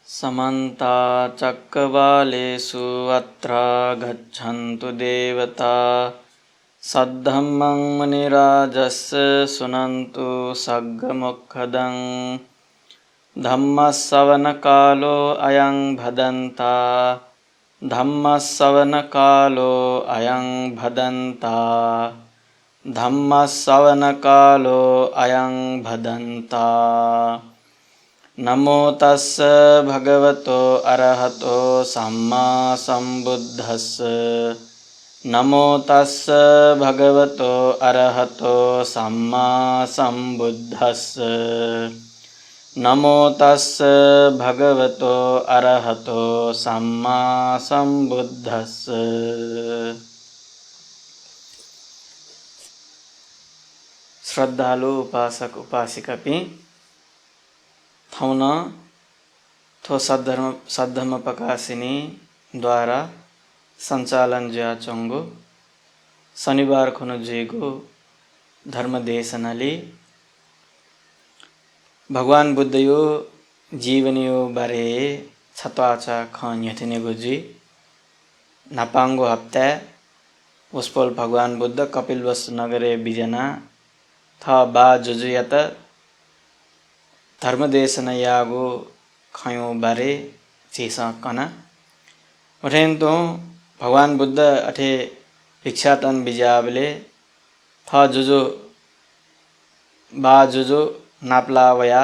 समन्ता चक्रवालेषु अत्रा गच्छन्तु देवता सद्धम्मं मुनिराजस्य शृण्वन्तु सग्मुखदं धम्मश्रवणकालो अयं भदन्ता धम्मश्रवणकालो अयं भदन्ता धम्मश्रवणकालो अयं भदन्ता। नमो तस्स भगवतो अरहतो सम्मा सम्बुद्धस्स नमो तस्स भगवतो अरहतो सम्मा सम्बुद्धस्स नमो तस्स भगवतो अरहतो सम्मा सम्बुद्धस्स। श्रद्धालु उपासक उपासिका पि थौन थो सद्धर्म प्रकाशिनी द्वारा संचालन ज्या चंगो शनिवार खुनु जेगो धर्म देशनाली भगवान बुद्ध यो जीवनियो बारे छत्वाचा खन यथिनेगो जी नापांगो हप्ता उसपोल भगवान बुद्ध कपिलवस्तु नगरे बिजना था बा जुजुयत धर्मदेशन यागो खयों बारे चीसा कना उठें तो भगवान बुद्ध अठे भिक्षाटन बिजाबले था जुजो बा जुजो नापला वया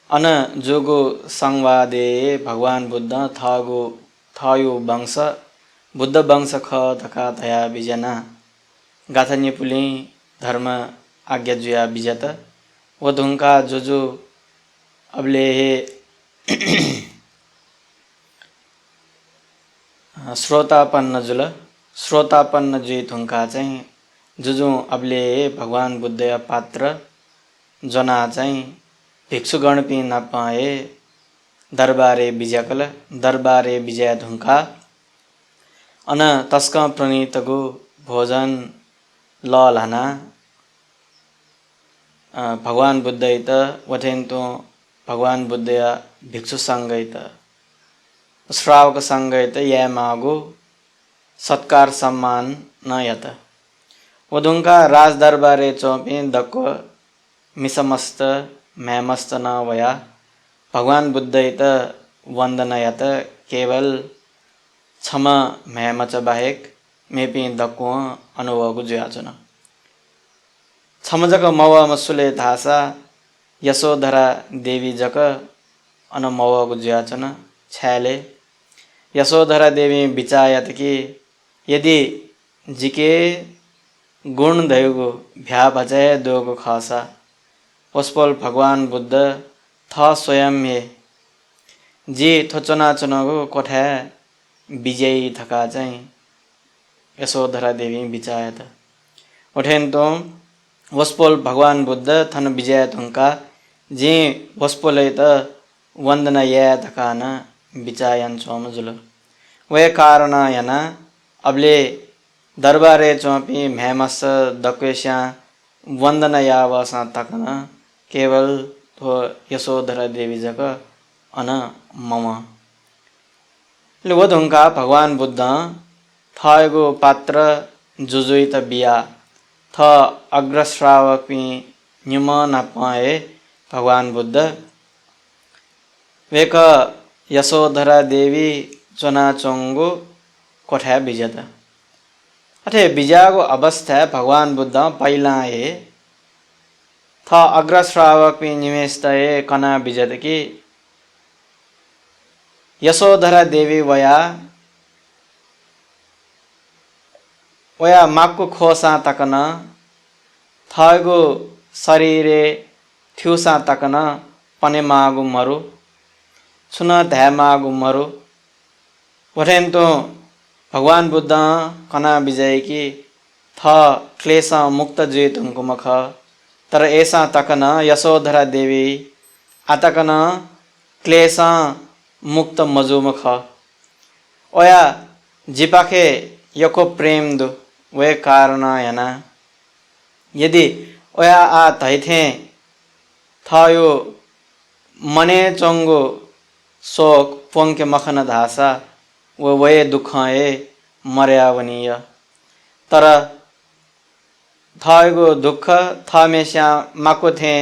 अन जोगो संवादे भगवान बुद्ध थायो वंश बुद्ध वंश ख थका थया बिजना गाथन्य पुली धर्म आज्ञा जुया बिजत वो धुंका जो अबले श्रोतापन्न जुल श्रोतापन्न जुई धुंका चाहिँ जुजु अबले भगवान बुद्ध पात्र जना चाहिँ भिक्षुगण पि नपाए दरबारे बिजकल दरबारे विजय धुंका अन तस्का प्रणीतगो भोजन ललाना भगवान बुद्ध इत वठेन तो भगवान बुद्ध या भिक्षु संग इत श्रावक संग इत या मागो सत्कार सम्मान न यत वधुंका राज दरबारे चौपी दक्को मिसमस्त मैमस्त न वया भगवान बुद्ध इत वंदन यत केवल क्षम मैमच बाहेक मेपी दक्को अनुभव जुयाचन छमजक मवा मसुले थासा यशोधरा देवी जक अन मवा जुयाचन छाले यशोधरा देवी बिचायत कि यदि जिके गुण दयुगो भ्या भजय दोगो खासा उसपोल भगवान बुद्ध थ स्वयं हे जी थोचना चुनागो कोठा विजयी थका चाहिँ यशोधरा देवी बिचायत उठेन तो वस्पोल भगवान बुद्ध थन विजय थुंका जी वस्पोल वंदना या थकान बिचायन चोम जुल वे कारण यना अबले दरबारे चौपी मैमस दक्वेशा वंदना या वसा तकन केवल तो यशोधरा देवी जक अन मम वधुंका भगवान बुद्ध थगो पात्र जुजुइत बिया थ अग्रश्रावक न्युम नपाए भगवान बुद्ध वेक यशोधरा देवी चुना चोंगो कोठा बिजत अठे बिजागो अवस्था भगवान बुद्ध पहिला हे थ अग्रश्रावक निमेस्तये कना बिजत कि यशोधरा देवी वया माक्को खोसा तकन थगो शरीरे थ्युसा तकन पने मागु मरु छुन ध्या मागु मरु वठेन तो भगवान बुद्ध कना विजय की थ क्लेश मुक्त जीत उनको मख तर ऐसा तकन यशोधरा देवी आतकन क्लेश मुक्त मजुमख ओया जिपाखे यको प्रेम दु वे कारण यना यदि ओया आ तैथे थायो मने चंगो शोक पोंके मखन धासा वो वये दुखाए मर्यावनीय तर थएको दुःख थमेस्या माको थे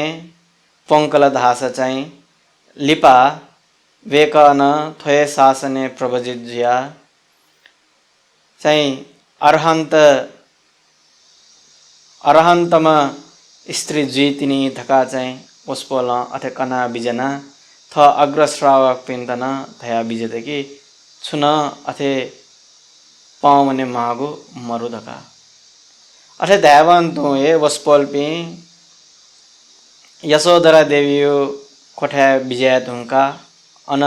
पोंकल धासा चाहिँ लिपा वेकन थोए शासने प्रवजित जिया चाहिँ अरहन्तमा स्त्री जीतिनी धका चाहिँ उसपोल अथे कना बिजना थ अग्रश्रावक पिन्तन थया बिजते कि छुन अथे पावने मागो मरु धका अथे दैवन तो ये वस्पोल पि यशोधरा देवियो कोठा विजय तुंका अन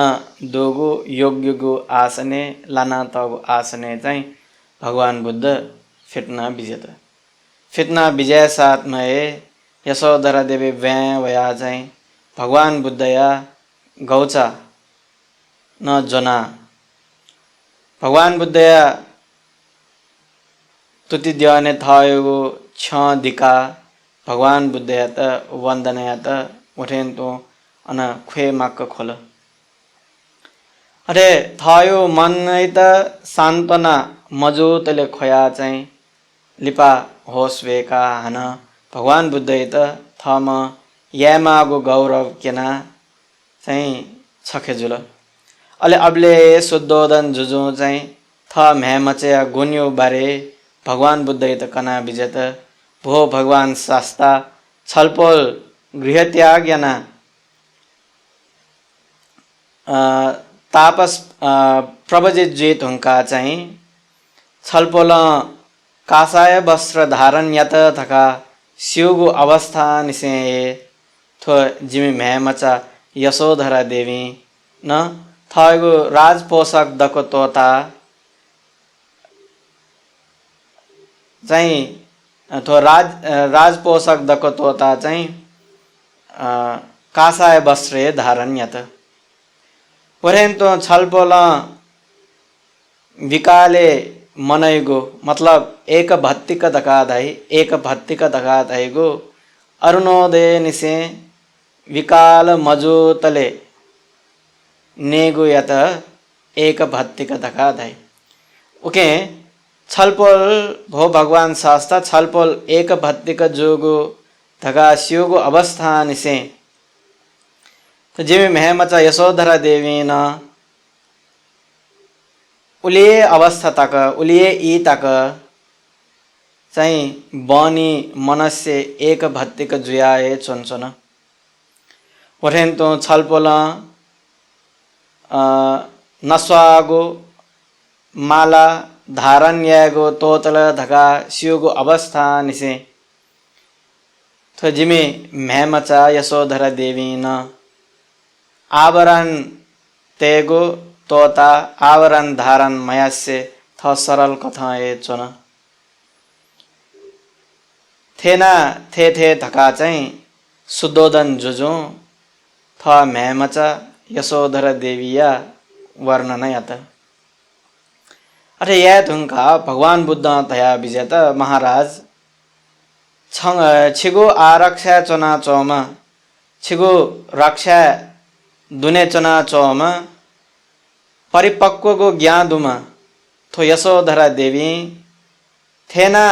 दोगो योग्यगो आसने लाना तगो आसने चाहिँ भगवान बुद्ध फितना विजय साथ में यशोधरा देवी व्याय वया चाहिँ भगवान बुद्धया गौचा न जना भगवान बुद्धया तुति द्याने थायो छ दिका भगवान बुद्धया त वन्दनया त उठेन तो अन ख्वे माक्क खोल अरे थायो मन त सान्त्वना मजोतले खोया चाहिँ लिपा होस वेका हन भगवान बुद्ध त थम यामागो गौरव केना चाहिँ छखेजुल अले अबले शुद्धोदन जुजु चाहिँ थ म्यामचया गुन्यो बारे भगवान बुद्ध त कना विजेत भो भगवान शास्ता छलपोल गृह त्याग याना तापस प्रवजित जेत हुंका चाहिँ छलपोल कासाय वस्त्र धारण यत थका शिवगो अवस्था निसे थो जिमी म्यामचा यशोधरा देवी न थगो राज पोषक दको तोता चाहिँ थो राज पोषक दको तोता चाहिँ कासाय वस्त्र धारण यत वरेन तो छलपोल विकाले मनैगो मतलब एक भत्तिक धकाधाइगो अरुणोदय निसे विकाल मजोतले नेगो यत एक भत्तिक धकाधाइ ओके छलपोल भो भगवान शास्त्र छलपोल एक भत्तिक जोगो धका शिवगो अवस्था निसे तो जिमी मेहमचा यशोधरा देवी न उलिए अवस्था तक उलिए ई तक चाहिँ बनी मनस्य एक भत्तिक जुयाए चोनचोन वठेन तो छलपोल नस्वागो माला धारण्यागो तोतल धका शिवगो अवस्था निसे तो जिमी मेहमचा यशोधरा देवी न आवरण तेगो तोता आवरण धारण मयस्य थ सरल कथा ए चोन थेना थे धका चाहिँ शुद्धोदन जुजु थ म्यामचा यशोधरा देविया वर्णन यत अरे यह तुंका भगवान बुद्ध तया विजेत महाराज छिगो आरक्षा चोना चोम छिगो रक्षा दुने चना चोम परिपक्वको ज्ञादुमा थो यशोधरा देवी थेना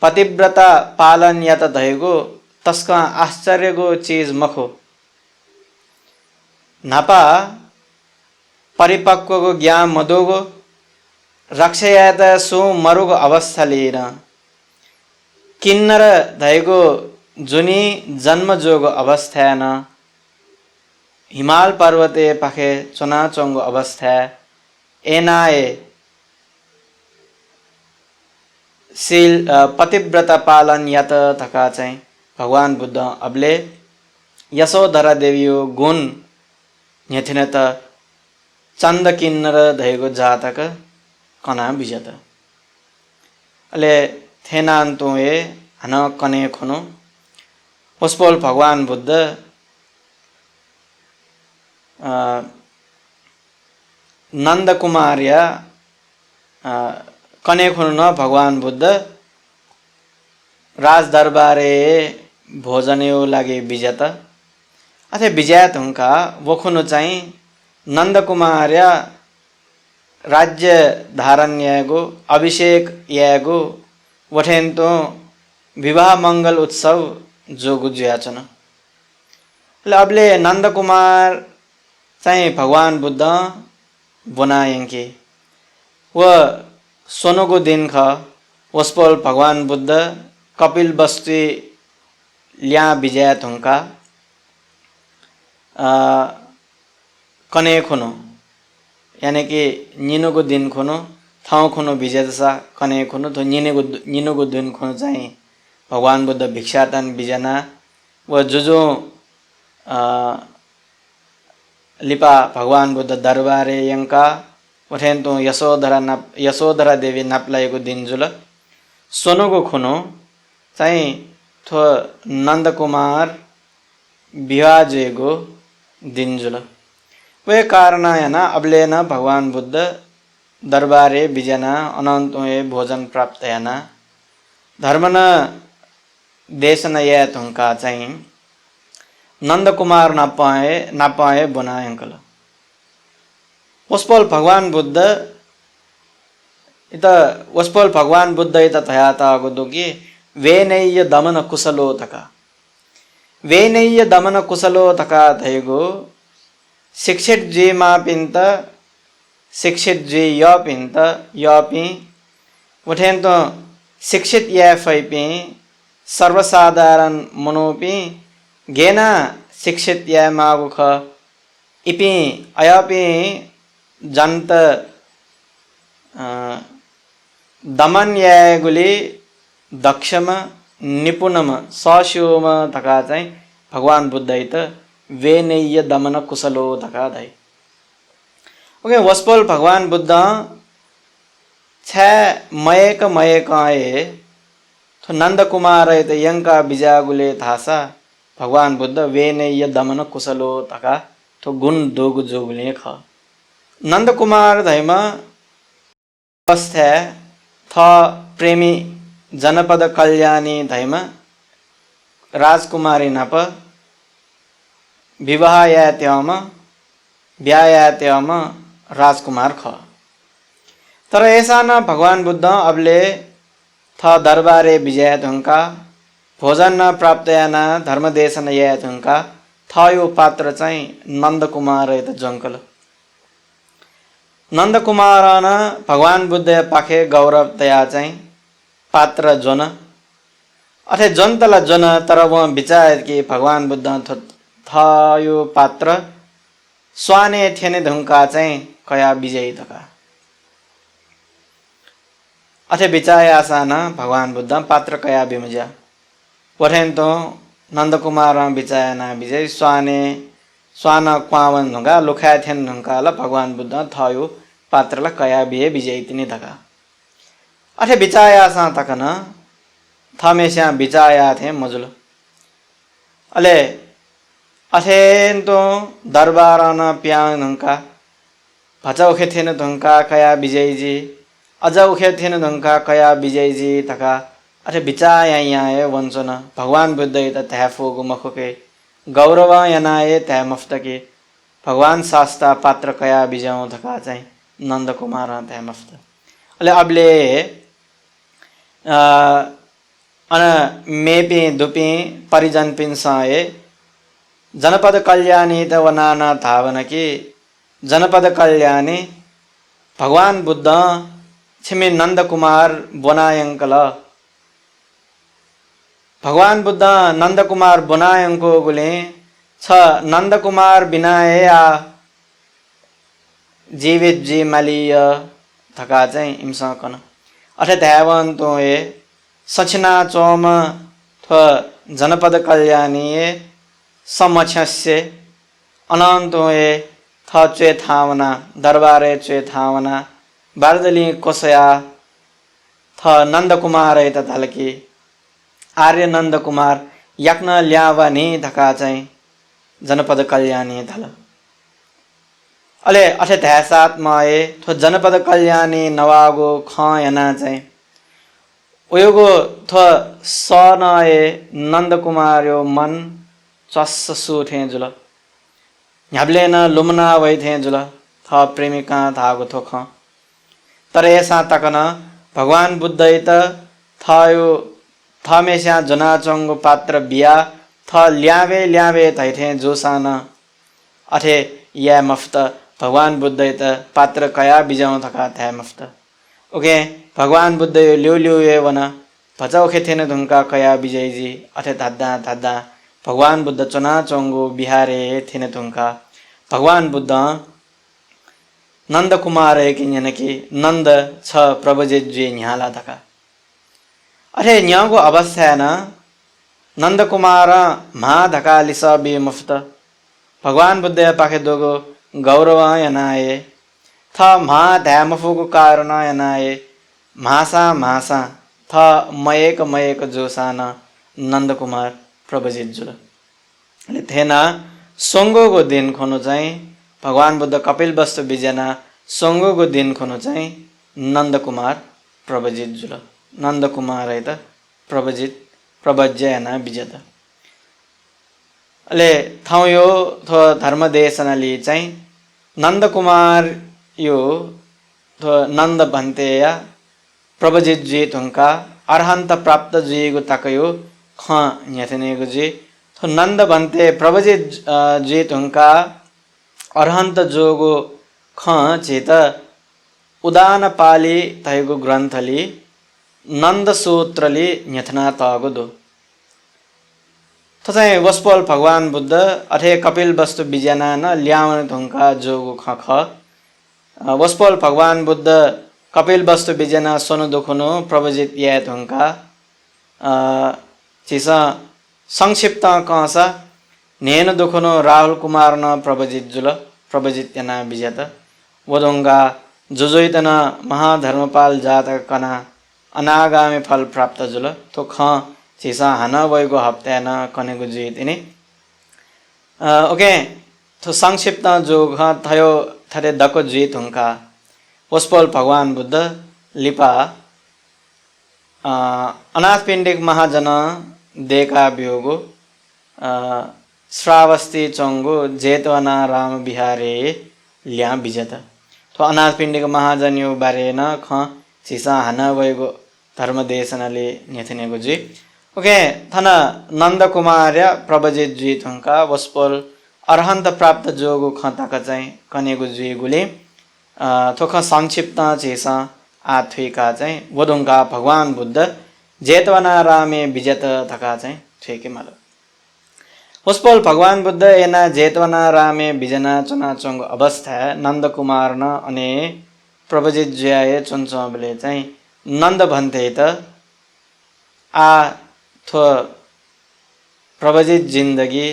पतिव्रता पालन यत धैगो तस्का आश्चर्यगो चीज मखो नापा परिपक्वको ज्ञान मदोगो रक्षयात सो मरुगो अवस्था लिएर किन्नर धैगो जुनी जन्म जोगो अवस्था न हिमाल पर्वते पाखे चोनाचोंगो अवस्था एनाए शील पतिव्रता पालन यत थका चाहिँ भगवान बुद्ध अबले यशोधरा देवियो गुण यथिन त चन्द किन्नर धैगो जातक कना बिजत अले थेनान्तु ए हन कने खनो पुष्पोल भगवान बुद्ध नंद कुमार्य कने खुन भगवान बुद्ध राज दरबारे भोजन लागि विजेत अथे विजय तुंका वखुनु चाहिँ नन्दकुमार राज्य धारण यागो अभिषेक यागो वठेन्तो विवाह मंगल उत्सव जो गुज्याचन अबले नन्दकुमार चाहिँ भगवान बुद्ध बनाएंगे व सोनुको दिन ख वसपोल भगवान बुद्ध कपिल बस्ती ल्या विजय तुंका कने खुनो यानी कि निनुको दिन खुनो ठाउँ खुनो विजय दशा कने खुनो तो निनुको दिन खुनो चाहिँ भगवान बुद्ध भिक्षाटन बिजना व जो लिपा भगवान बुद्ध दरबारे यंका उठेन तो यशोधरा देवी नाप्लाएको दिन जुल सोनुको खुनो चाहिँ थो नन्दकुमार विवाह जेगो दिन जुल वे कारण याना अबले न भगवान बुद्ध दरबारे बिजना अनंतोए भोजन प्राप्त याना धर्मन देशन ये तुंका चाहिँ नन्दकुमार नापाए बनाए अंकल वसपल भगवान बुद्ध इत वसपल भगवान बुद्ध इत थयाता गुदुगी वेनैय दमन कुशलो तका वेनैय दमन कुशलो तका थैगो शिक्षित जी मा पिंत शिक्षित जी य पिंत य पि उठेन तो शिक्षित या फैपि सर्वसाधारण मनोपि गेना शिक्षित या मागुख इपि अयपि जंत दमन या गुली दक्षम निपुणम सशोम तका चाहिँ भगवान बुद्ध इत वेनैय दमन कुशलो तका धै ओके वसपल भगवान बुद्ध छ मयक आए तो नंदकुमार इत यंका बिजागुले थासा भगवान बुद्ध वेनैय दमन कुशलो तका तो गुण दोगु जोगुले ख नंदकुमार धैमा अवस्था थ प्रेमी जनपद कल्याणी धैमा राजकुमारी नप विवाह यात्यम व्यायात्यम राजकुमार ख तर ऐसा न भगवान बुद्ध अबले थ दरबारे विजय तुंका भोजन न प्राप्त याना धर्मदेशन या तुंका थयो पात्र चाहिँ नन्दकुमार इत जंकल नन्दकुमार न भगवान बुद्ध पाखे गौरव तया चाहिँ पात्र जोन अथे जनतला जोन तर वह विचार कि भगवान बुद्ध थयो पात्र स्वाने थेने धुंका चाहिँ कया विजयी तका अथे विचार आशा न भगवान बुद्ध पात्र कया बिमजा पठेन तो नन्दकुमार विचार ना विजय स्वान क्वावन धुंगा लुखाय थेन धुंका ल भगवान बुद्ध थयो पात्र ल कया बिहे विजयी तिनी तका अथे विचार आशा तकन थमेस्या विचाया थे मजुल अले अथेन तो दरबार न प्याङ धुंका भचा उखे थेन धुंका कया विजय जी अज उखे थेन धुंका कया विजय जी तका अथे विचाया याए वंचन भगवान बुद्ध इत तैफोगु मखुके गौरव यनाए तै मफ्तके भगवान शास्ता पात्र कया विजय तका चाहिँ नन्दकुमार तै मफ्त अले अबले अन मेपी दुपी परिजन पिंसाए जनपद कल्याणी त वनाना धावन की जनपद कल्याणी भगवान बुद्ध छिमे नन्दकुमार बनायंकल भगवान बुद्ध नन्दकुमार बनायंको गुले छ नन्दकुमार बिनाए आ जीवित जी मलिय थका चाहिँ इमसा कन अथे धावन तो ए सचना चोम थ जनपद कल्याणी समक्षस्य अनंतो ए थ चे थावना दरबारे चे थावना बारदली कोसया थ नन्दकुमार इत धलकी आर्य नन्दकुमार यक्न ल्यावनी धका चाहिँ जनपद कल्याणी धल अले अथे ध्यासात माए थो जनपद कल्याणी नवागो खयना चाहिँ उयोगो थ सनए नन्दकुमार यो मन चस्स सु थे जुल ह्याब्लेन लुम्ना वै थे जुल थ प्रेमिका थागो थोख तर ऐसा तकन भगवान बुद्ध त थयो थमेस्या जनाचंगो पात्र बिया थ ल्यावे तैथे जोसान अथे या मफ्त भगवान बुद्ध त पात्र कया बिजाउँ थका था मफ्त ओके भगवान बुद्ध ल्यु ल्यु ये वन भचाउ खेथेन धुंका कया विजयजी अथे धाद्दा धाद्दा भगवान बुद्ध चना चंगो बिहारे थेने धुंका भगवान बुद्ध नंद कुमार कि यानी नंद छ प्रभुजित जी न्याला थका अरे न्यागो अवस्था न नंद कुमार मा धका लिस बे मुफ्त भगवान बुद्ध पाखे दोगो गौरव यनाए थ मा ध्यामफुको कारण यनाए मासा थ मयक जोसान नंद कुमार प्रभुजित जुल थेना सोंगोको दिन खोनु चाहिँ भगवान बुद्ध कपिल वस्तु बिजना सोंगोको दिन खोनु चाहिँ नंद कुमार प्रभुजित जुल नंद कुमार है त प्रभुजित प्रभज्य याना बिजत अले ठाउँ यो थो धर्म देशनाली चाहिँ नंद कुमार यो थो नंद भन्ते या प्रभुजित जी तुंका अरहंत प्राप्त जीगो तकयो ख न्यथनेगो जी तो नंद भन्ते प्रभुजित जी तुंका अरहंत जोगो ख चेत उदान पाली तयगो ग्रंथली नंद सूत्रली न्यथना तगो दो तो चाहिँ वस्पल भगवान बुद्ध अथे कपिल वस्तु बिजना न ल्यावन तुंका जोगो ख ख वस्पल भगवान बुद्ध कपिल वस्तु बिजना सोनु दुखुनु प्रभुजित या तुंका चिसा संक्षिप्त कसा नेन दुखुनु राहुल कुमार न प्रभुजित जुल प्रभुजित याना बिजत वदुंगा जुजुइतन महाधर्मपाल जातक कना अनागामी फल प्राप्त जुल तो ख चिसा हन वैगो हप्ता न कनेगो जुइत नि ओके तो संक्षिप्त जो ख थयो थरे दको जुइत हुंका वस्पल भगवान बुद्ध लिपा अनाथपिण्डिक महाजन देका बियोगो श्रावस्ती चंगो जेतवना राम बिहारे ल्या बिजत तो अनाथपिण्डिक महाजन यो बारे न ख चिसा हन वैगो धर्म देशनले नेथनेगो जी ओके थन नंद कुमार प्रभुजित जी थुंका वस्पल अरहंत प्राप्त जोगो खतक चाहिँ कनेगो जी गुले थोख संक्षिप्त चेसा आथुका चाहिँ वदुंका भगवान बुद्ध जेतवना रामे विजत थका चाहिँ ठेके माल वस्पल भगवान बुद्ध एना जेतवना रामे बिजना चना चंग अवस्था नंद कुमार न अने प्रभुजित जय चुनचबले चाहिँ नंद भन्थे त आ थो प्रभुजित जिंदगी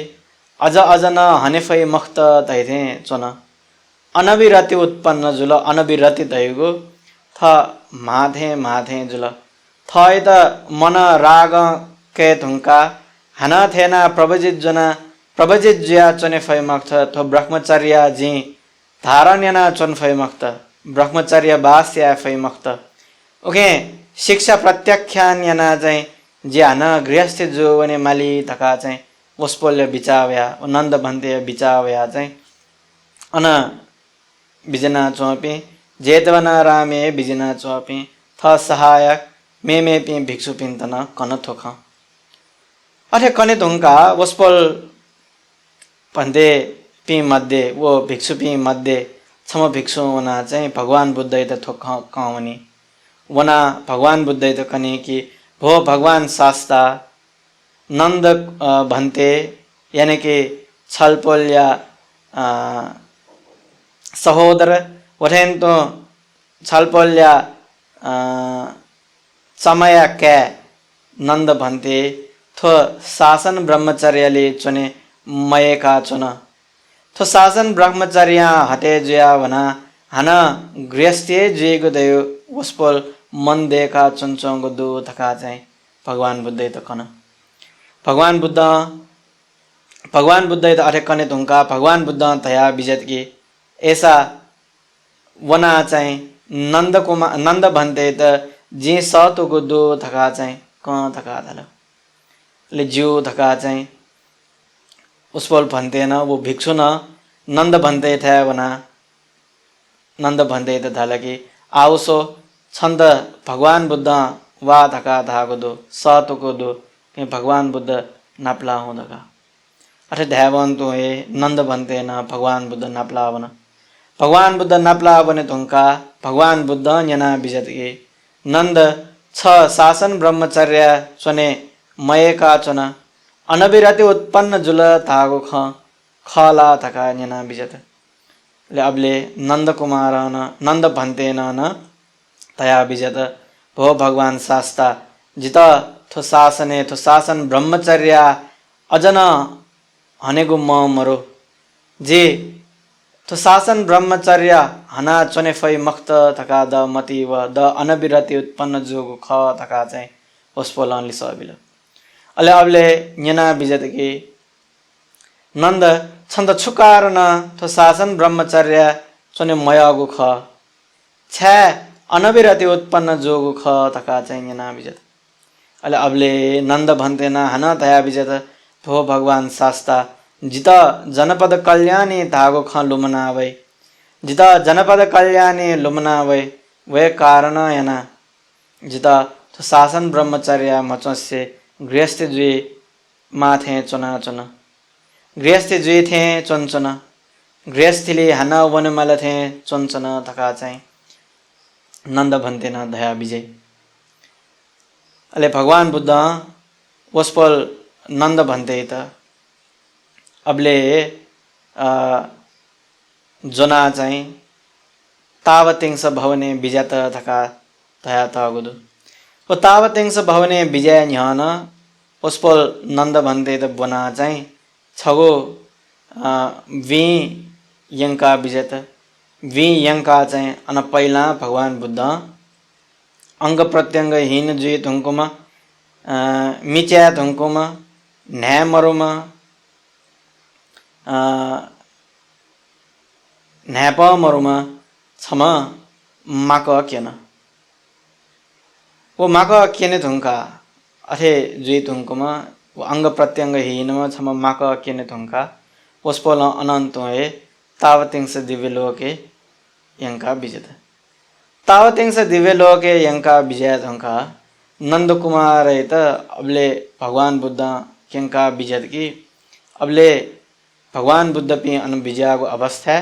अज न हनेफै मख्त तैथे चुन अनविरति उत्पन्न जुल अनविरति तैगो थ माधे जुल थय त मन राग के थुंका हना थेना प्रभुजित जना प्रभुजित जिया चने फै मख्त थो ब्रह्मचर्य जी धारण्यना चन फै मख्त ब्रह्मचर्य बास्या फै मख्त ओके शिक्षा प्रत्याख्यान याना चाहिँ ज्यान गृहस्थ जो वने माली थका चाहिँ वस्पोल्य बिचाव्या नंद भन्ते बिचाव्या चाहिँ अन बिजना चोपी जेतवना रामे बिजना चोपी थ सहायक मे पि भिक्षु पिन्तन कन थोख अथे कने धुंका वस्पल भन्ते पि मध्ये वो भिक्षु पि मध्ये छम भिक्षु वना चाहिँ भगवान बुद्ध त थोख कवनी वना भगवान बुद्ध त कने कि भो भगवान शास्ता नंद भन्ते यानी कि छलपोल्या सहोदर वठेन तो छलपोल्या समय के नंद भन्ते थो शासन ब्रह्मचर्यले चुने मयका चुन थो शासन ब्रह्मचर्य हटे जुया वना हन गृहस्थ्य जुएको दयो वस्पल मन देखा चुनचंगो दो थका चाहिँ भगवान बुद्ध त कन भगवान बुद्ध त अठे कने धुंका भगवान बुद्ध तया बिजत की ऐसा वना चाहिँ नंद भन्ते त जी सतुको दो थका चाहिँ क थका दल ले जिउ थका चाहिँ उसपोल भन्ते न वो भिक्षु न नंद भन्ते थे वना नंद भन्ते थे धाला कि आओसो छंद भगवान बुद्ध वा धका धागो दो सतुको दो कि भगवान बुद्ध नापला हो दका अठे ध्यावन तो हे नंद भन्ते न भगवान बुद्ध नापला वन भगवान बुद्ध नापला वने धुंका भगवान बुद्ध न्यना बिजत के नंद छ शासन ब्रह्मचर्य चने मय का चना अनविरति उत्पन्न जुल धागो खला थका न्यना बिजत ले अबले नंद कुमार न नंद भन्ते न तया बिजत भो भगवान शास्ता जिता थो शासन ब्रह्मचर्य अजन हनेगु म मरो जे तो शासन ब्रह्मचर्य हना चने फै मक्त थका द मति व द अनविरति उत्पन्न जोगु ख थका चाहिँ ओस्पोलन लिस अबिल अले अबले न्यना बिजत के नंद छन्द छुकार न तो शासन ब्रह्मचर्य चने मयगु ख छ अनविरति उत्पन्न जोगु ख थका चाहिँ न्यना बिजत अले अबले नंद भन्ते न हना तया बिजत भो भगवान शास्ता जिता जनपद कल्याणी धागो ख लुमनावै जिता जनपद कल्याणी लुमनावै वे कारण यना जिता तो शासन ब्रह्मचर्य मचसे गृहस्थ जुए माथे चुना चुना गृहस्थ जुए थे चुन चुना गृहस्थीले हना वन मल थे चुन चुना थका चाहिँ नंद भन्ते न दया विजय अले भगवान बुद्ध वस्पल नंद भन्ते त अबले जोना चाहिँ तावतिंस भवने विजत थका तया तगुदु ओ तावतिंस भवने विजय न्हन उसपोल नंद भन्ते त बना चाहिँ छगो वी यंका विजत वी यंका चाहिँ अन पहिला भगवान बुद्ध अंग प्रत्यंग हीन जुई धुंकुमा मिच्या धुंकुमा न्यामरुमा न्यापमरुमा छम माक केन वो माक केने धुंका अथे जुई धुंकुमा वो अंग प्रत्यंग हीनमा छम माक केने धुंका उसपोल अनंत हे तावतिंस दिव्य लोके यंका विजय तावतिंस दिव्य लोके यंका विजय धुंका नंद कुमार त अबले भगवान बुद्ध यंका विजय की अबले भगवान बुद्ध पे अन विजय को अवस्था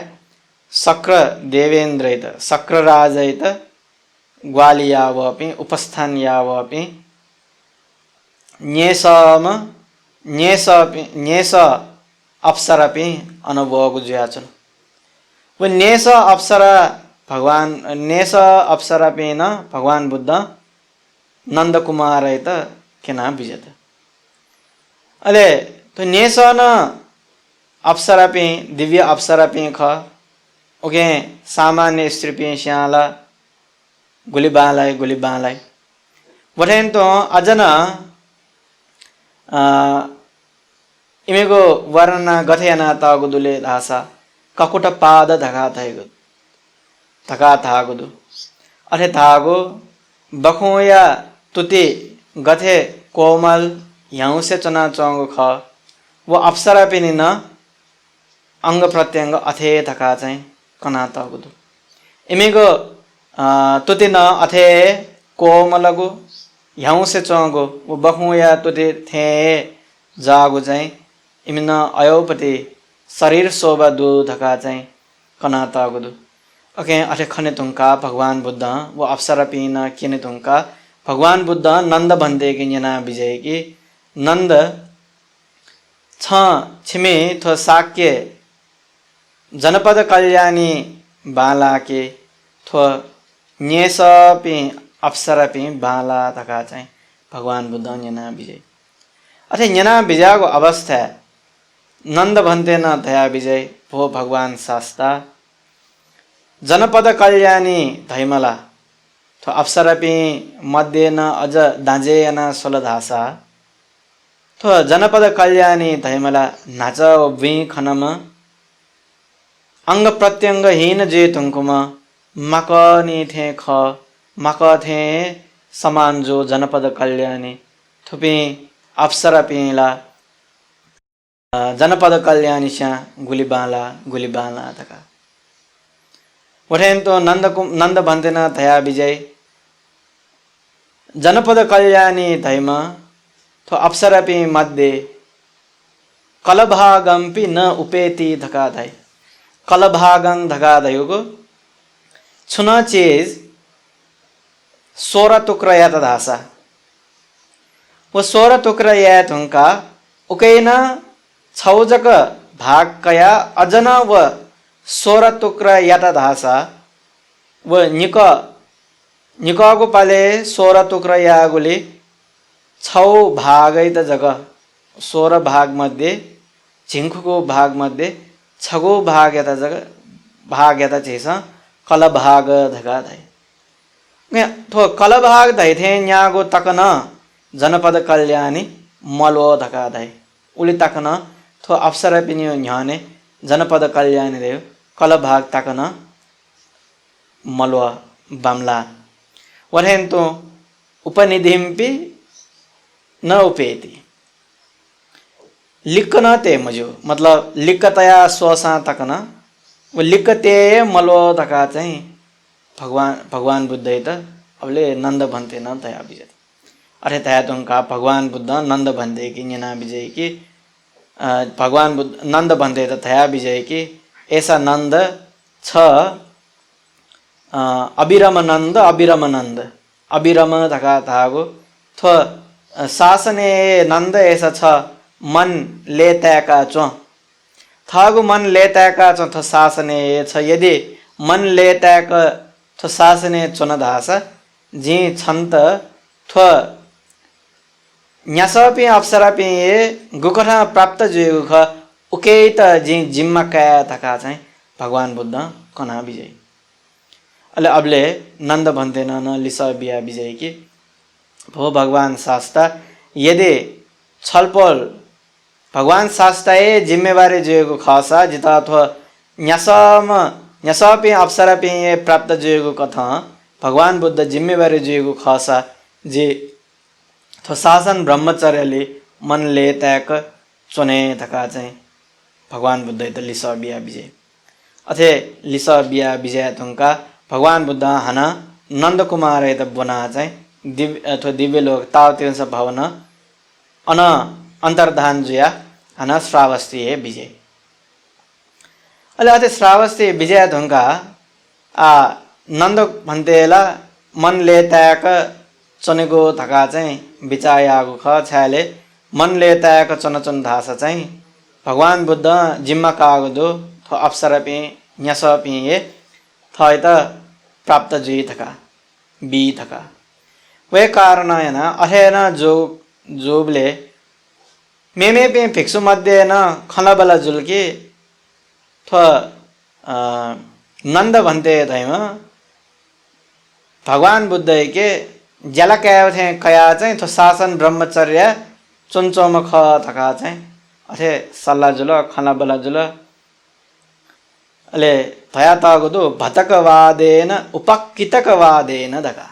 शक्र देवेंद्र शक्र राज ग्वाली यावपि उपस्थान यावपि न्येस अप्सरपि अनुभव जुयाचन वो न्येस अप्सर भगवान न्येस अप्सरपि न भगवान बुद्ध नंद कुमार केना विजत अले तो न्येस न अप्सरपि दिव्य अप्सरपि ख ओके सामान्य स्त्री पे श्याला गुली बालाई वठेन तो अजन इमेगो वर्णना गथेना तागुदुले धासा ककुट पाद धगा थैगु धगा थागुदु अथे थागु बखोया तुति गथे कोमल यहाँ से चना चौंग ख वो अप्सरा पे न अंग प्रत्यंग अथे थका चाहिँ कना तगुदु इमेगो तुति न अथे कोमलगु यहाँ से चौंगो वो बखुया तुति थे जागु चाहिँ इमिन अयोपति शरीर शोभा दु थका चाहिँ कना तगुदु ओके अथे खने तुंका भगवान बुद्ध वो अप्सरा पे न किने तुंका भगवान बुद्ध नंद भन्ते कि न्यना विजय की नंद छिमे थो साक्य जनपद कल्याणी बाला के थो न्येसपि अप्सरपि बाला थका चाहिँ भगवान बुद्ध न्यना विजय अथे न्यना विजय को अवस्था नंद भन्ते न दया विजय भो भगवान शास्ता जनपद कल्याणी धैमला तो अप्सरपि मध्य न अज दाजेयन सोलधासा तो जनपद कल्याणी धैमला नाच वी खनम अंग प्रत्यंग हीन जे तुंकुम मकनी थे ख मक थे समान जो जनपद कल्याणी थुपी अप्सरपिला जनपद कल्याणी स्या गुलीबाला तका वठेन तो नंद भन्तेन थया विजय जनपद कल्याणी धैमा थो अप्सरपि मध्ये कलभागंपि न उपेति धका धै कलभागं धका धैगो छुना चीज 16 टुक्रा यात धासा वो 16 टुक्रा यात हुंका उकेना छौजक भाग कया अजना व 16 टुक्रा यात धासा व निको पाले 16 टुक्रा यागुली 6 भागै त जगह 16 भाग मध्ये झिंखुको भाग मध्ये 6 भाग यता जगह भाग यता चेसा कल भाग धगा धै थो कल भाग धै थे न्यागो तकन जनपद कल्याणी मलो धका धै उली तकन थो अप्सर पिनियो न्याने जनपद कल्याणी देव कल भाग तकन मलो बमला वरहेन तो उपनिधिम्पि न उपेति लिक्कन ते मजो मतलब लिक्कतया स्वसा तकन वो लिक्कते मलो धका चाहिँ भगवान बुद्ध त अबले नंद भन्ते न तया विजय अरे तया तुमका भगवान बुद्ध नंद भन्ते कि निना विजय कि भगवान बुद्ध नंद भन्ते त तया विजय कि ऐसा नंद छ अबिरम धका थागो थो शासने नंद ऐसा छ मन लेताका चो थागु मन लेताका चो थ शासने छ यदि मन लेताका थ शासने चोन धासा जी छन्त थ न्यासपि अप्सरापि गुखना प्राप्त जुगु ख उकेत जी जिम्मा कया थका चाहिँ भगवान बुद्ध कना विजय अबले नंद भन्ते न लिसा बिया विजय कि भो भगवान शास्ता यदि छलपल भगवान शास्ताए जिम्मेवारी जुगु खासा जिता अथवा न्यासपि अप्सरापि प्राप्त जुगु कथा भगवान बुद्ध जिम्मेवारी जुगु खासा जे थो शासन ब्रह्मचर्यले मनले त्याग चुने धका चाहिँ भगवान बुद्ध त लिसा बिया विजय अथे लिसा बिया विजय तुंका भगवान बुद्ध हना नंद कुमार त बना चाहिँ दिव्य लोक तावतींस भवन अन अंतर्धान जुया हना श्रावस्ती विजय अले अथे श्रावस्ती विजय धुंका नंद भन्तेला मन लेताक चनेको धका चाहिँ बिचायागु ख छाले मन लेताक चन धासा चाहिँ भगवान बुद्ध जिम्मा कागु दो थ अप्सरपि न्यासपि थय त प्राप्त जुई थका बी थका वे कारणयन अथेन जोबले मेमे पे भिक्षु मध्ये न खलबल जुल्के थ नंद भन्ते धैमा भगवान बुद्ध के जला कया चाहिँ थ शासन ब्रह्मचर्य चुनचोम ख थका चाहिँ अथे सल्ला जुल खलबल जुल अले भया तागुदु भतकवादेन उपक्कितकवादेन धका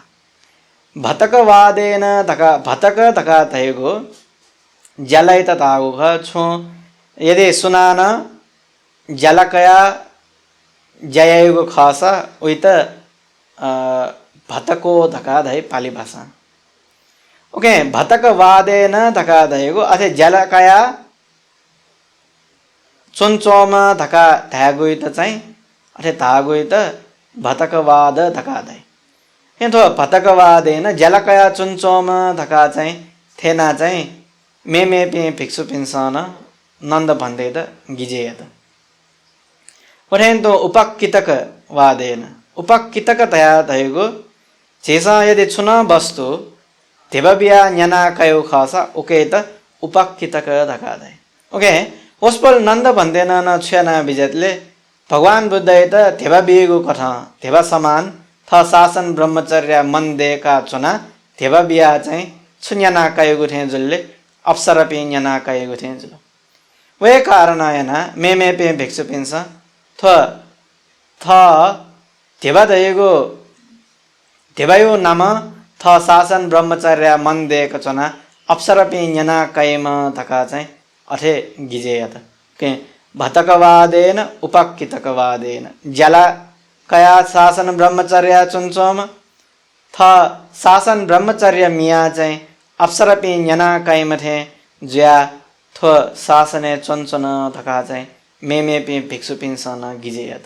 भतकवादेन धका भतक धका थैगो जलै त तागु ख छु यदि सुनान जलकया जयगो खासा उइत भतको धका धै पाली भाषा ओके भतकवादेन धका धैगो अथे जलकया चुनचोमा धका धागुई त चाहिँ अथे धागुई त भतकवाद धका धै यथो भतकवादेन जलकया चुनचोमा धका चाहिँ थेना चाहिँ मे पे भिक्षु पिन्सन नंद भन्दै त गिजेत वठेन तो उपक्कितक वादेन उपक्कितक तया धैगो जेसा यदि छुन वस्तु देवबिया न्याना कयो खासा उके त उपक्कितक धका धै ओके ओस्पल नंद भन्दैन न छ्याना विजतले भगवान बुद्ध त देवा बिगु कथा देवा समान थ शासन ब्रह्मचर्य मन देका चुना देवा बिया चाहिँ छुन्याना कयो थे जुलले अप्सरपि न्याना कयो थे जुल वे कारणयन मे पे भिक्षु पिन्स थ देवा दयगो देवायो नाम थ शासन ब्रह्मचर्य मन देका चुना अप्सरपि न्याना कयम धका चाहिँ अथे गिजेयत के भतकवादेन उपक्कितकवादेन जला कया शासन ब्रह्मचर्य चुन्छोम थ शासन ब्रह्मचर्य मिया चाहिँ अप्सर पि न्यना काइमथे ज्या थो शासने चुन्छन थका चाहिँ मे पि भिक्षु पिन्सन गिजेयत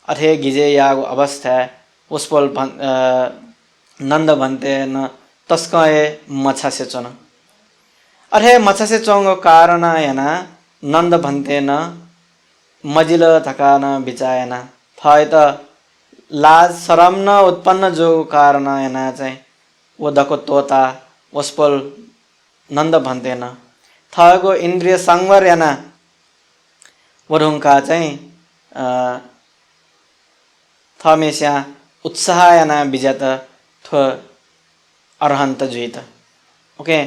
अथे गिजे यागो अवस्था उसपोल नंद भन्ते न तस्कए मछासे चन अथे मछासे चोंगो कारण यना नंद भन्ते न मजिल थका न बिचायना थाय त लाज शरम न उत्पन्न जो कारण यना चाहिँ वो दको तोता उसपोल नंद भन्ते न थायको इन्द्रिय संवर यना वरुङका चाहिँ थमेस्या उत्साह यना बिजत थो अरहंत जुइत ओके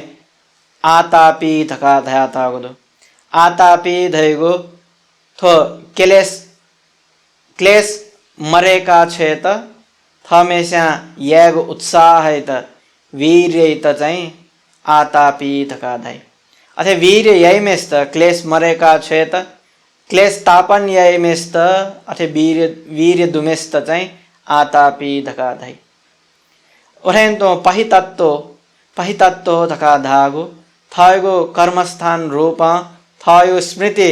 आतापी थका धया तागुदो आतापी धैगो थो क्लेश मरेका छेत थमेस्या येगो उत्साह त वीर्य त चाहिँ आतापी थका धै अथे वीर्य यही मेस्त क्लेश मरेका छेत क्लेश तापन यही मेस्त अथे वीर्य दुमेस्त चाहिँ आतापी धका धै ओरेन तो पहितत्तो धका धागो थायगो कर्मस्थान रूप थायो स्मृति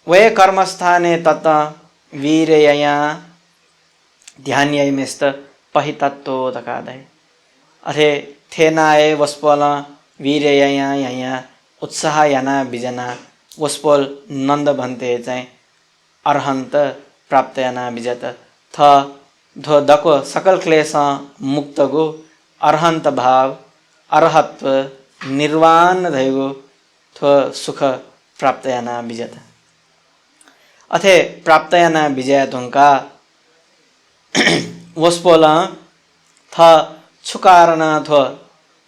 वे कर्मस्थाने तत वीर्यया ध्यान यही मेस्त पहितत्तो धका धै अथे थेनाए वस्पल वीर्यया यहाँ उत्साह याना बिजना वस्पल नंद भन्ते चाहिँ अरहंत प्राप्त याना बिजत थ धो दको सकल क्लेश मुक्त गो अरहंत भाव अरहत्व निर्वाण धैगो थो सुख प्राप्त याना बिजत अथे प्राप्त याना विजय तुंका वस्पोल थ छुकारण थो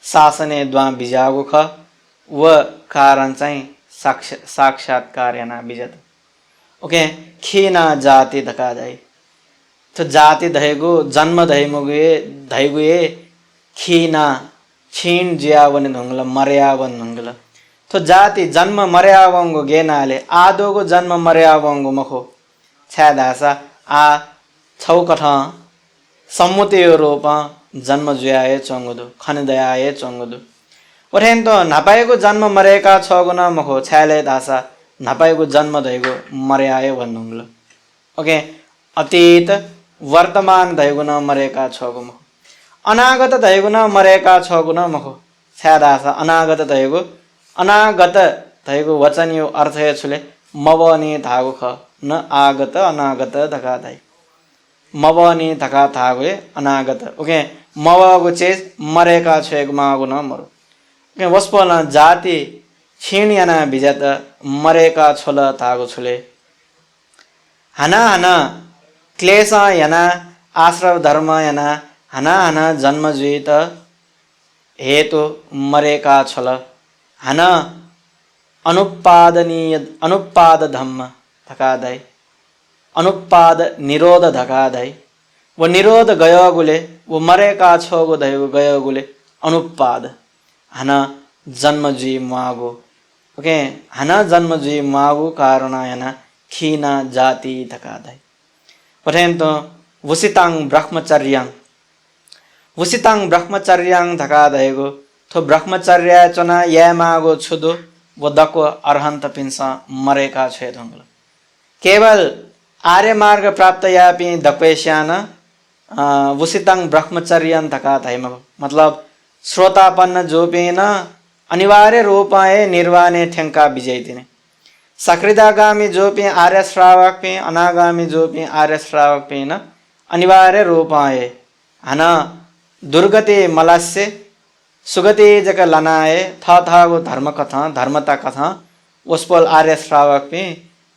शासने द्वा बिजागो ख व कारण चाहिँ साक्षात्कार याना बिजत ओके खीना जाति धका धै तो जाति धैगो जन्म धैगुए खीना छीन जियावन ढुंगल मर्यावन ढुंगल तो जाति जन्म मर्यावंगो गेनाले आदोगो जन्म मर्यावंगो मखो छादासा आ छौकठ सम्मुते रूप जन्म जुयाए चंगुदु खनदयाए चंगुदु ओरेन तो नापाएको जन्म मरेका छ गुना मखो छाले दासा नापाएको जन्म धैगो मर्याए भन्नुंगल ओके अतीत वर्तमान धैगुना मरेका छ गुना अनागत धैगुना मरेका छ गुना मखो छादासा अनागत धैगो वचन यो अर्थ है छुले मवनी धागो ख न आगत अनागत धका धै मवनी धका थागो अनागत ओके मवगो चेज मरेका छ मागो न मरो ओके वस्पल जाति छीण याना बिजत मरेका छोल थागो छुले हना क्लेश याना आश्रव धर्म याना हना जन्म जुइत हेतु मरेका छल हना अनुपाद धम्म धका धै अनुपाद निरोध धका धै वो निरोध गयो गुले वो मरेका छोगो धैगो गयो गुले अनुपाद हना जन्म जुई मागो ओके हना जन्म जुई मागो कारण याना खीना जाति धका धै पर्यंत वसितांग ब्रह्मचर्यां धका धैगो थो ब्रह्मचर्य चना ये मागो छुदो वो दको अरहंत पिंसा मरेका छे धुंगल केवल आर्य मार्ग प्राप्त यापि दक्वेश्यान वसितांग ब्रह्मचर्यं धका धैम मतलब श्रोतापन्न जोपेन अनिवार्य रूपाए निर्वाणे ठेंका विजयतिने सकृदागामी जोपे आर्य श्रावक पे अनागामी जोपे आर्य श्रावक पे न अनिवार्य रूपाए हना दुर्गति मलस्य सुगति जक लनाए थागो धर्म कथा धर्मता कथा उसपल आर्य श्रावक पे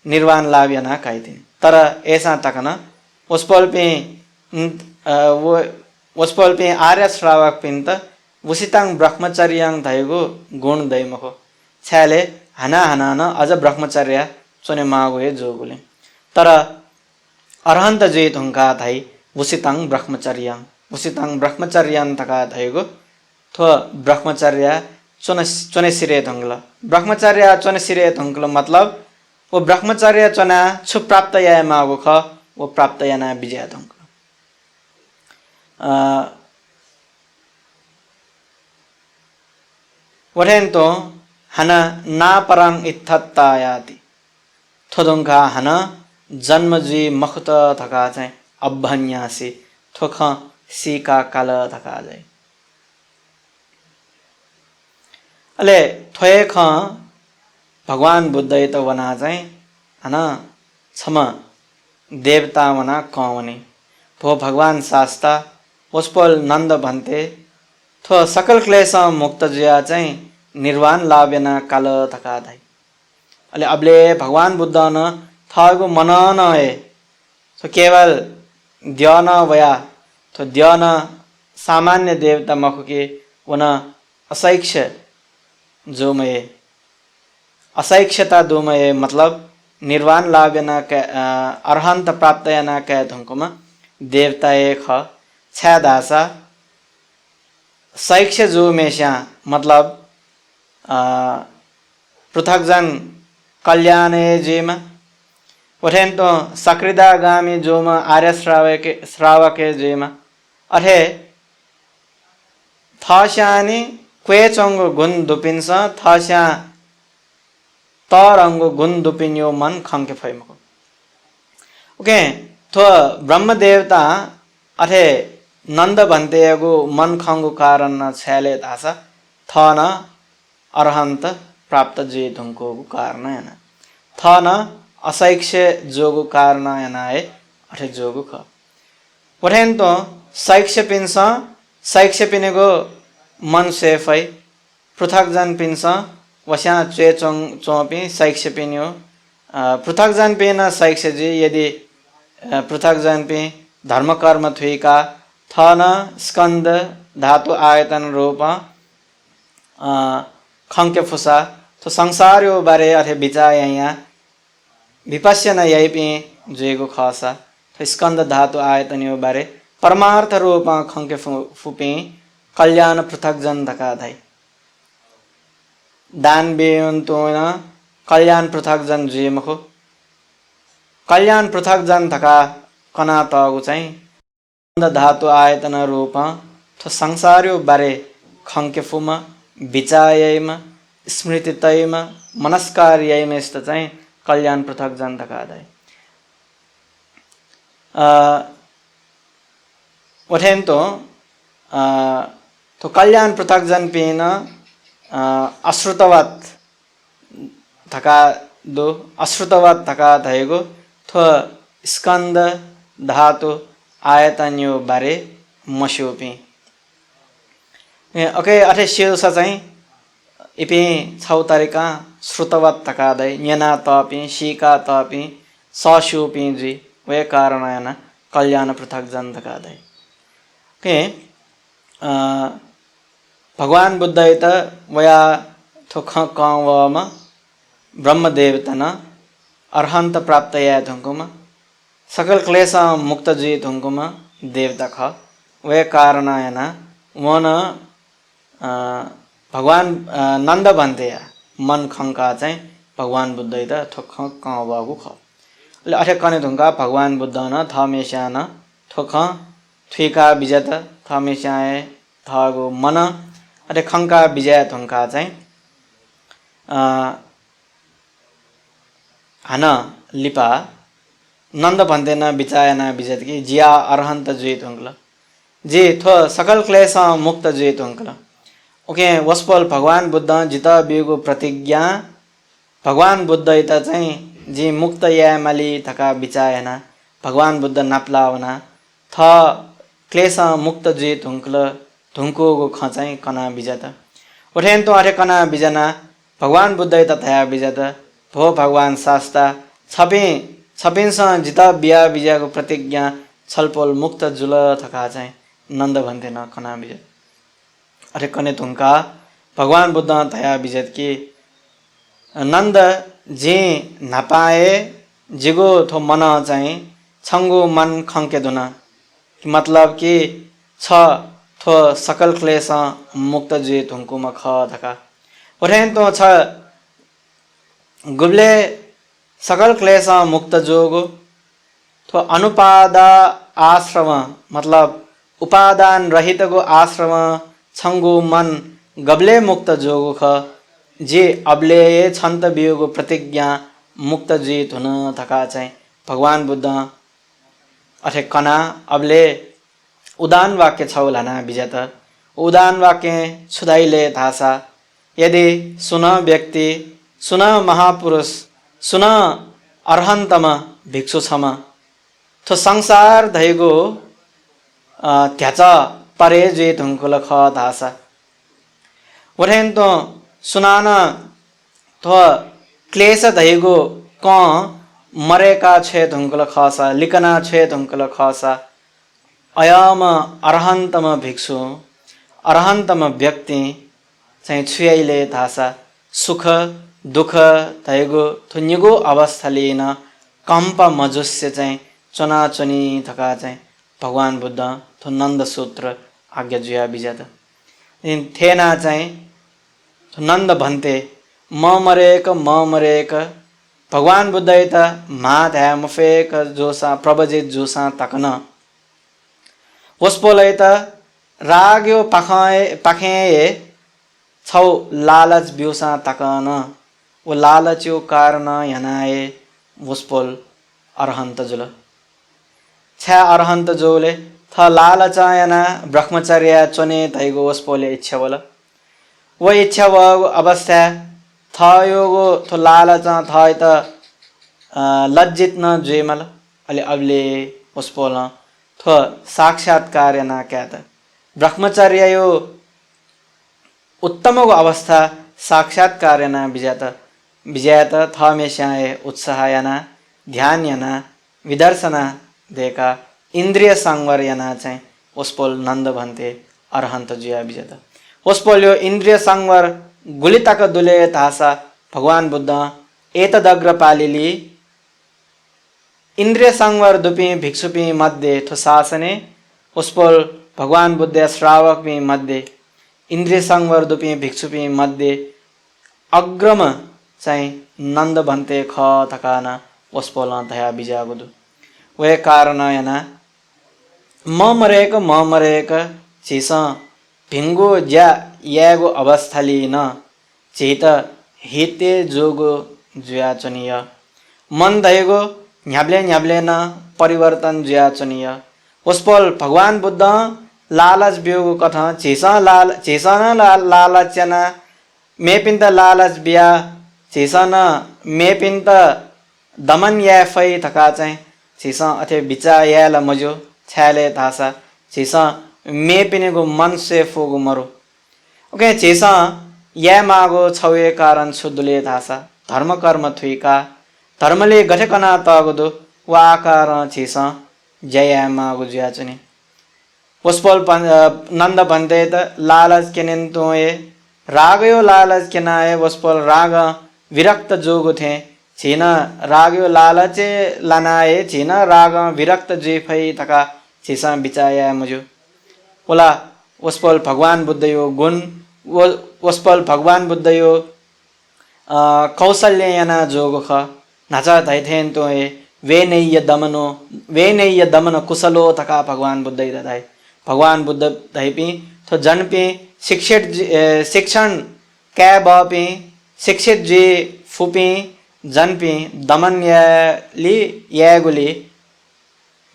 निर्वाण लाभ याना कहते तर ऐसा तक न उसपल पे आर्य श्रावक पिंत वसितांग ब्रह्मचर्यां धैगो गुण दैमको छ्याले हना न अझ ब्रह्मचर्य चुने मागो हे जोगुले तर अरहंत जेत हुंका धै वसितांग ब्रह्मचर्यां तका धैगो थो ब्रह्मचर्य चोने सिरे धंगला ब्रह्मचर्य चोने सिरे धंगला मतलब वो ब्रह्मचर्य चना छु प्राप्त या मागो ख वो प्राप्त या ना विजय धंगला वठेन तो हना ना परंग इत्थत्तायाति थोदंगा हना जन्मजी मखत थका चाहिँ अभन्यासी थोख सीका काल थका जाय अले थोए ख भगवान बुद्ध त वना चाहिँ हना छम देवता वना कवनी भो भगवान शास्ता पुष्पल नंद भन्ते थो सकल क्लेश मुक्त जिया चाहिँ निर्वाण लाभ्यना काल थका धाई अले अबले भगवान बुद्ध न थागु मन न है तो केवल ध्यान वया तो ध्यान सामान्य देवता मखुके वना असैक्ष जो मये असैक्षता दो मये मतलब निर्वाण लाभ्यना के अरहंत प्राप्त ना के धंकुमा देवता एक छा दासा सैक्ष जो मेशा मतलब पृथकजन कल्याणे जेमा वठेन तो सकृदागामी जोमा आर्य श्रावके जेमा अठे थाशानी क्वेचंग गुण दुपिन्स थाशा तरंग गुण दुपिन्यो मन खंके फैमको ओके तो ब्रह्म देवता अठे नंद भन्तेगु मन खंगु कारण न छेले दासा थन अरहंत प्राप्त जे धुंको कारण है ना थन असैक्ष जोगु कारण है ना है अठे जोगु ख वठेन तो सैक्ष पिन्स सैक्ष पिनेगो मन सेफै पृथक जन पिन्स वस्या चे चोपी सैक्ष पिन्यो पृथक जन पिन सैक्ष जी यदि पृथक जन पि धर्म कर्म थुइका थन स्कंद धातु आयतन रूप खंके फुसा तो संसार बारे अथे विचार यहाँ विपश्यन यही पी जुएगो खासा तो स्कंद धातु आयतन यो बारे परमार्थ रूप खंके फुपी कल्याण पृथक जन धका धाई दान बेयंतो न कल्याण पृथक जन जुए मखो कल्याण पृथक जन धका कना तगु चाहिँ धातु आयतन रूप तो संसार बारे खंके फुमा विचायमा स्मृति तयमा मनस्कार यैमा यस्तो चाहिँ कल्याण पृथक जन धका धाई वठेन तो कल्याण पृथक जन पेन अश्रुतवत धका दो अश्रुतवत धका धैगो थो स्कंद धातु आयतन यो बारे मस्योपी ओके अठे शिरसा चाहिँ इपि छौ तरिका श्रुतवत धका दै न्यना तपि शिका तपि सशुपि जी वे कारणयन कल्याण पृथक जन धका दै ओके भगवान बुद्ध त वया थोख कवम ब्रह्मदेवतन अरहंत प्राप्त या धुंकुमा सकल क्लेश मुक्त जी धुंकुमा देवता ख वे कारणयन वन भगवान नंद भन्ते मन खंका चाहिँ भगवान बुद्ध त थोख कवगु ख ले अठे कने धुंका भगवान बुद्ध न थमेशा न थोख थुइका विजत थमेशाए थगु मन अरे खंका विजय धुंका चाहिँ हन लिपा नंद भन्ते न विचायना विजत की जिया अरहंत जुइत हुंकला जी थो सकल क्लेश मुक्त जुइत हुंकला ओके वस्पल भगवान बुद्ध जित बिगु प्रतिज्ञा भगवान बुद्ध इत चाहिँ जी मुक्त या माली थका विचायना भगवान बुद्ध नाप्लावना थ क्लेश मुक्त जुइत हुंकला धुंको खचाई कना बिजत उठेन तो अरे कना बिजना भगवान बुद्ध तथा बिजत भो भगवान शास्ता छपिन्स जिता बिया बिजाको प्रतिज्ञा छलपोल मुक्त जुल थका चाहिँ नंद भन्थे न कना बिजत अरे कने धुंका भगवान बुद्ध तया बिजत की नंद जे नपाए जिगो थो मन चाहिँ छंगु मन खंके दुना मतलब कि छ थो सकल क्लेश मुक्त जे धुंकुमा ख धका उठें तो छ गुबले सकल क्लेश मुक्त जोगो तो अनुपादा आश्रम मतलब उपादान रहित गो आश्रम छंगु मन गबले मुक्त जोगो ख जे अबले छन्त बियोगो प्रतिज्ञा मुक्त जीत हुन थका चाहिँ भगवान बुद्ध अथे कना अबले उदान वाक्य छौलाना विजेत उदान वाक्य छुदाइले थासा यदि सुन व्यक्ति सुन महापुरुष सुन अर्हन्तम भिक्षु छम तो संसार धैगो त्याच परे जे धुंकुल ख धासा वरेन तो सुनाना तो क्लेश धैगो क मरेका छे धुंकुल खसा लिकना छे धुंकुल खसा अयम अर्हन्तम भिक्षु अर्हन्तम व्यक्ति चाहिँ छुयाइले धासा सुख दुख धैगो थुन्यगो अवस्था लिन कंप मजुस्य चाहिँ चुनाचुनी थका चाहिँ भगवान बुद्ध थो नन्द सूत्र आज्ञा जुया बिजात थेना चाहिँ नन्द भन्ते म मरेक भगवान बुद्ध त मा ध्या मफेक जोसा प्रबजित जोसा तकन वस्पोलै त राग्यो पाखे छौ लालच बिउसा तकन वो लालच्यो कारण यनाए वस्पोल अरहन्त जुल छ्या अरहन्त जोले थ लालचायना ब्रह्मचर्य चने तैगो वस्पोले इच्छा बोल वो इच्छा वो अवस्था थयोगो थो लालचा थय त लज्जित न जेमल अले अबले वस्पोल थो साक्षात्कार ना क्या त ब्रह्मचर्य यो उत्तमको अवस्था साक्षात्कार ना विजयत थमेशाए उत्साहयना ध्यान यना विदर्शना देखा इंद्रिय संवर यना चाहिँ वस्पोल नन्द भन्ते अरहन्त जुया विजत वस्पोल यो इंद्रिय संवर गुलितक दुले तासा भगवान बुद्ध एतदग्र पालिली इंद्रिय संवर दुपी भिक्षुपी मध्ये थो शासने वस्पोल भगवान बुद्ध श्रावक भी मध्ये इंद्रिय संवर दुपी भिक्षुपी मध्ये अग्रम चाहिँ नन्द भन्ते ख थकाना वस्पोल धया बिजागुदु वे कारण यना म मरेक चिस भिंगो ज्या यागो अवस्था लिन चेत हिते जोगो जुया चुनिय मन धैगो न्याब्ले न परिवर्तन जुया चुनिय वस्पोल भगवान बुद्ध लालच बियोगो कथा चेसन लालचना मेपिन्त लालच बिया चेसन मेपिन्त दमन या फै थका चाहिँ चेसा अथे बिचा याला मजो छ्याले थासा चेसा मेपिनेगो मन से फोगो मरो ओके चेसा या मागो छवे कारण छुदुले थासा धर्म कर्म थुइका धर्मले गठकना तगदो वा कारण चेसा जय मागो जुया चुनी वस्पोल नन्द भन्ते त लालच केनेन तोए रागयो लालच केनाए वस्पोल राग विरक्त जोगो थे छिना रागयो लालचे लनाए छिना राग विरक्त जेफै तका छिसा बिचाया मुजो ओला वस्पोल भगवान बुद्ध यो गुण वस्पोल भगवान बुद्ध यो कौशल्य याना जोगो ख नाचा धैथेन तो वेनैय दमन कुशलो तका भगवान बुद्ध दधाई भगवान बुद्ध धैपी तो जनपी शिक्षण कै बपी शिक्षित जे फुपी जनपी दमन यागुली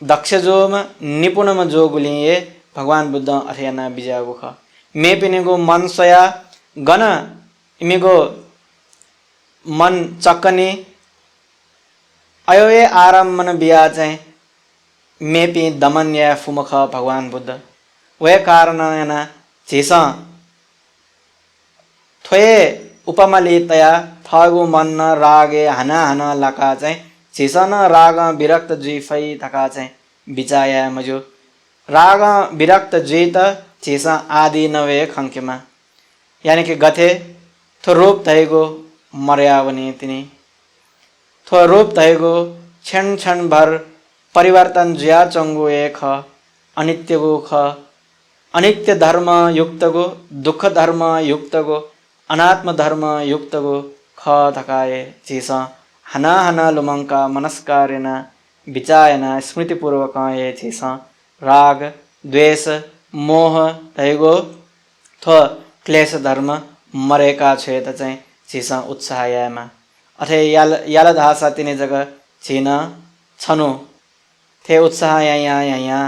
दक्ष जोम निपुणम जोगुली ये भगवान बुद्ध अथयना बिजागु ख मे पिनेगो मन सया गन इमेगो मन चक्कनी अयोए आराम मन बिया चाहिँ मेपी दमन या फुमख भगवान बुद्ध वे कारण याना चेसा थोए उपमलितया थगु मन रागे हना लका चाहिँ चेसन राग विरक्त जीफै थका चाहिँ बिचाया मजो राग विरक्त जीत चेसा आदि नवे खंकेमा यानी कि गथे थो रूप थैगो मर्यावनी तिनी थो रूप थैगो क्षण भर परिवर्तन ज्या चंगो एक अनित्य गो ख अनित्य धर्म युक्त गो दुख धर्म युक्त गो अनात्म धर्म युक्त गो ख थकाए चीस हना हना लुमंका मनस्कारेण विचायन स्मृतिपूर्वक ये चीस राग द्वेष मोह तैगो थ क्लेश धर्म मरेका छे त चाहिँ चीस उत्साहयामा अथे याल धासा तिने जगह चीन छनु थे उत्साह या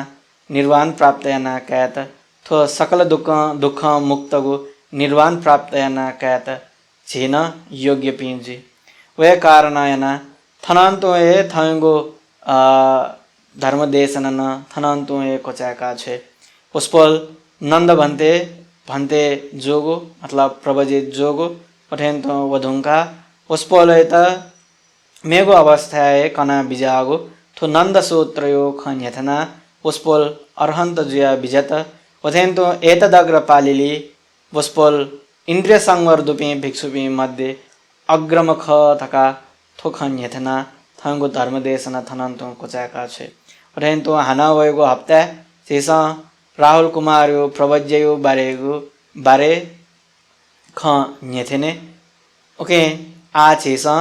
निर्वाण प्राप्त याना कहत थो सकल दुख मुक्त गो निर्वाण प्राप्त याना कहत चीन योग्य पिंजी वे कारण याना थनांतो ये थंगो धर्म देशन न थनांतो ये कोचाका छे पुष्पल नंद भन्ते जोगो मतलब प्रवजित जोगो पठेन तो वधुंका पुष्पल मेगो अवस्था है कना बिजागो थो नंद सूत्रयो खन यथना पुष्पल अर्हंत जुया बिजत वथेन तो एतदग्र पालिली पुष्पल इंद्रिय संवर दुपी भिक्षुपी मध्य अग्रम ख थका थो खन यथना थंगो धर्म देशना थनंतो कोचाका छे वथेन तो हाना वयगो हप्ता शेषा राहुल कुमार यो प्रवज्यो बारे ख न्यथेने ओके आ शेषा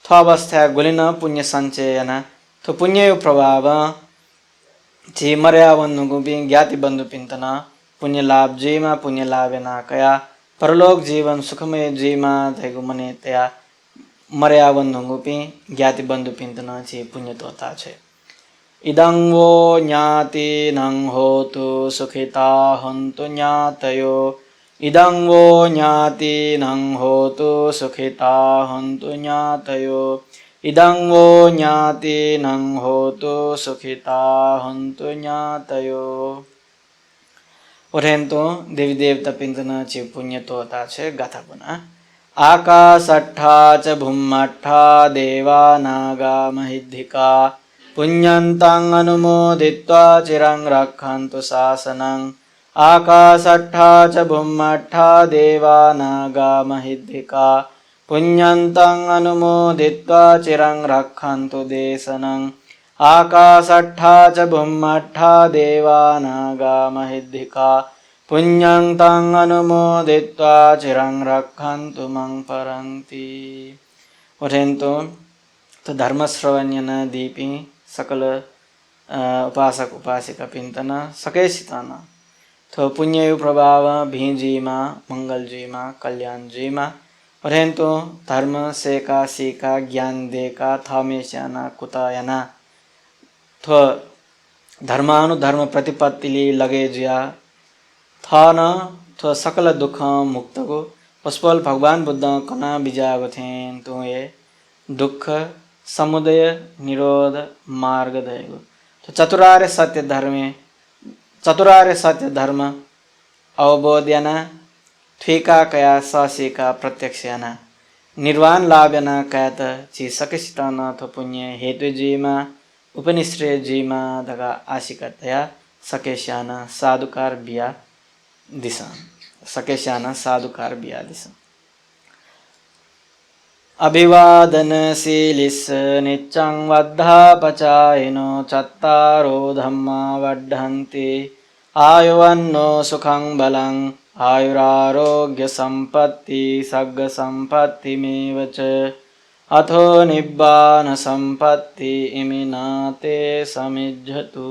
थ अवस्था गुलिन पुण्य संचयना तो पुण्य प्रभाव जी मर्या बंधु ज्ञाति बंधु पिंतना पुण्य लाभ जीमा पुण्य लाभ ना कया परलोक जीवन सुखमय जीमा थेगु मने तया मर्या बंधु ज्ञाति बंधु पिंतना जी पुण्य तोता छे इदं वो ज्ञाति नंग होतु सुखिता हन्तु ज्ञातयो इदं वो ज्ञाति नंग होतु सुखिता हन्तु ज्ञातयो इदं वो ज्ञाति नंग होतु सुखिता हन्तु ज्ञातयो उठेंतो देवी देवता पिंतना चे पुण्य तोता छे गाथा पुना आकाशट्ठा च भूमट्ठा देवा नागा महिद्धिका पुण्यन्तं अनुमोदित्वा चिरं रक्षन्तु शासनं आकाशट्ठा च भूमट्ठा देवा नागा महिद्धिका पुण्यन्तं अनुमोदित्वा चिरं रक्षन्तु देशनं आकाशट्ठा च भूमट्ठा देवा नागा महिद्धिका पुण्यन्तं अनुमोदित्वा चिरं रक्षन्तु मं परन्ति उठेंतो तो धर्म श्रवण्यन दीपी सकल उपासक उपासिका पिंतना सके सिताना तो पुण्य प्रभाव भीजीमा मंगल जीमा कल्याण जीमा और तो धर्म सेका सीका ज्ञान देका थामेशाना कुतायना तो धर्मानुधर्म प्रतिपत्ति लगे जिया था न तो सकल दुख मुक्त को पुष्पल भगवान बुद्ध कना बिजागो थे तो ये दुख समुदय निरोध मार्ग दयगो तो चतुरार्य सत्य धर्म अवबोध्यना ठेका कया ससेका प्रत्यक्षना निर्वाण लाभना कहत ची सकेसिताना तो पुण्य हेतु जीमा उपनिश्रेय जीमा दगा आशिकतया सकेशाना साधुकार बिया दिशा सकेशाना साधुकार बिया दिशा अभिवादनशीलिस् नित्यं वद्धापचायिनो चत्तारो धम्मा वर्धन्ति आयुवन्नो सुखं बलं आयुरारोग्य संपत्ति सग्ग संपत्तिमेव च अथो निब्बान संपत्ति इमिनाते समिज्झतु।